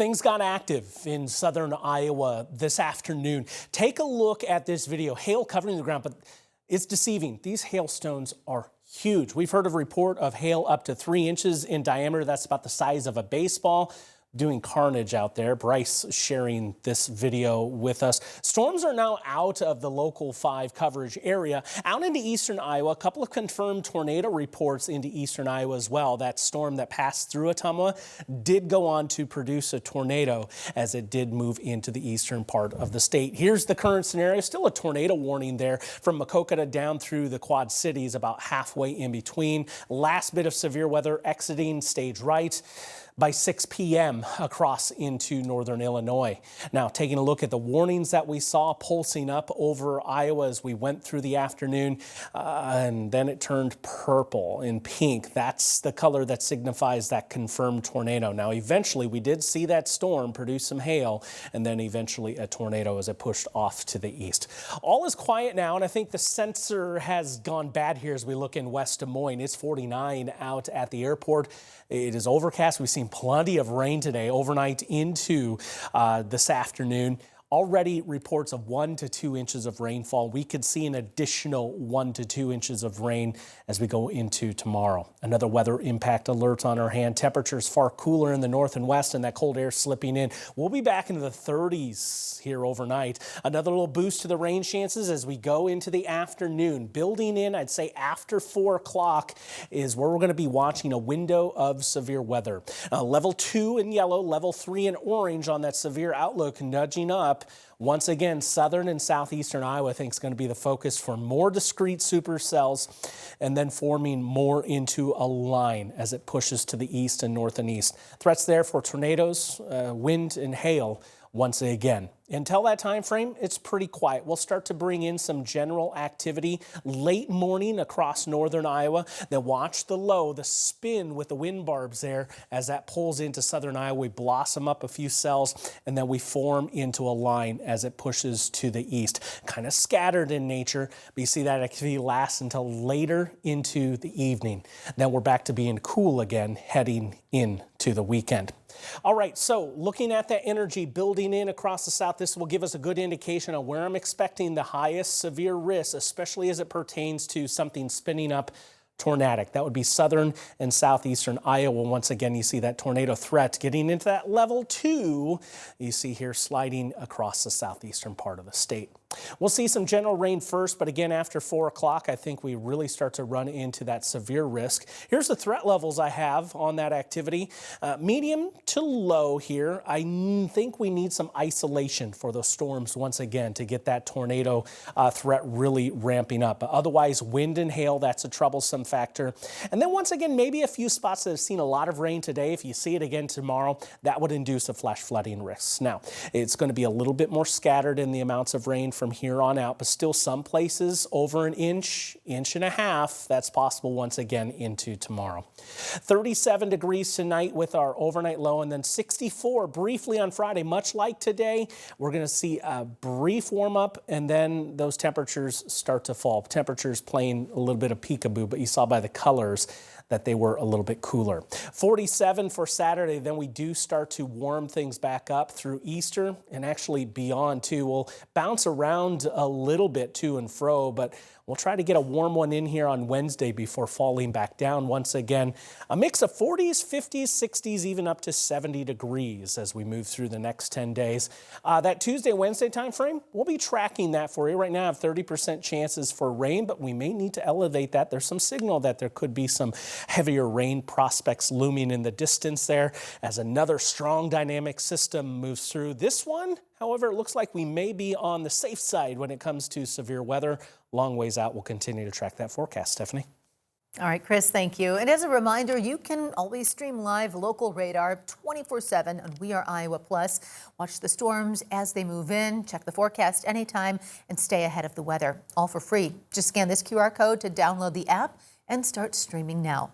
Things got active in southern Iowa this afternoon. Take a look at this video. Hail covering the ground, but it's deceiving. These hailstones are huge. We've heard of a report of hail up to 3 inches in diameter. That's about the size of a baseball. Doing carnage out there. Bryce sharing this video with us. Storms are now out of the local 5 coverage area. Out into eastern Iowa, a couple of confirmed tornado reports into eastern Iowa as well. That storm that passed through Ottumwa did go on to produce a tornado as it did move into the eastern part of the state. Here's the current scenario. Still a tornado warning there from Maquoketa down through the Quad Cities, about halfway in between. Last bit of severe weather exiting stage right by 6 p.m. across into northern Illinois. Now, taking a look at the warnings that we saw pulsing up over Iowa as we went through the afternoon, and then it turned purple and pink. That's the color that signifies that confirmed tornado. Now, eventually, we did see that storm produce some hail, and then eventually a tornado as it pushed off to the east. All is quiet now, and I think the sensor has gone bad here as we look in West Des Moines. It's 49 out at the airport. It is overcast. We've seen plenty of rain today, overnight into this afternoon. Already reports of 1 to 2 inches of rainfall. We could see an additional 1 to 2 inches of rain as we go into tomorrow. Another weather impact alert on our hand. Temperatures far cooler in the north and west, and that cold air slipping in. We'll be back into the 30s here overnight. Another little boost to the rain chances as we go into the afternoon. Building in, I'd say after 4 o'clock is where we're going to be watching a window of severe weather. Level 2 in yellow, level 3 in orange on that severe outlook, nudging up. Once again, southern and southeastern Iowa, I think, is going to be the focus for more discrete supercells and then forming more into a line as it pushes to the east and north and east. Threats there for tornadoes, wind and hail once again. Until that time frame, it's pretty quiet. We'll start to bring in some general activity late morning across northern Iowa. Then watch the low, the spin with the wind barbs there as that pulls into southern Iowa. We blossom up a few cells and then we form into a line as it pushes to the east. Kind of scattered in nature, but you see that activity lasts until later into the evening. Then we're back to being cool again heading into the weekend. All right, so looking at that energy building in across the south, this will give us a good indication of where I'm expecting the highest severe risk, especially as it pertains to something spinning up tornadic. That would be southern and southeastern Iowa. Once again, you see that tornado threat getting into that level 2. You see here sliding across the southeastern part of the state. We'll see some general rain first, but again, after 4 o'clock, I think we really start to run into that severe risk. Here's the threat levels I have on that activity. Medium to low here. I think we need some isolation for those storms once again to get that tornado threat really ramping up. Otherwise, wind and hail, that's a troublesome factor. And then once again, maybe a few spots that have seen a lot of rain today. If you see it again tomorrow, that would induce a flash flooding risk. Now, it's going to be a little bit more scattered in the amounts of rain from here on out, but still some places over an inch, inch and a half. That's possible once again into tomorrow. 37 degrees tonight with our overnight low, and then 64 briefly on Friday. Much like today, we're going to see a brief warm up and then those temperatures start to fall. Temperatures playing a little bit of peekaboo, but you saw by the colors that they were a little bit cooler. 47 for Saturday, then we do start to warm things back up through Easter and actually beyond too. We'll bounce around a little bit to and fro, but we'll try to get a warm one in here on Wednesday before falling back down once again. A mix of 40s, 50s, 60s, even up to 70 degrees as we move through the next 10 days. That Tuesday, Wednesday time frame, we'll be tracking that for you. Right now I have 30% chances for rain, but we may need to elevate that. There's some signal that there could be some heavier rain prospects looming in the distance there as another strong dynamic system moves through. This one, however, it looks like we may be on the safe side when it comes to severe weather. Long ways out, we'll continue to track that forecast. Stephanie? All right, Chris, thank you. And as a reminder, you can always stream live local radar 24/7 on We Are Iowa Plus. Watch the storms as they move in, check the forecast anytime, and stay ahead of the weather. All for free. Just scan this QR code to download the app and start streaming now.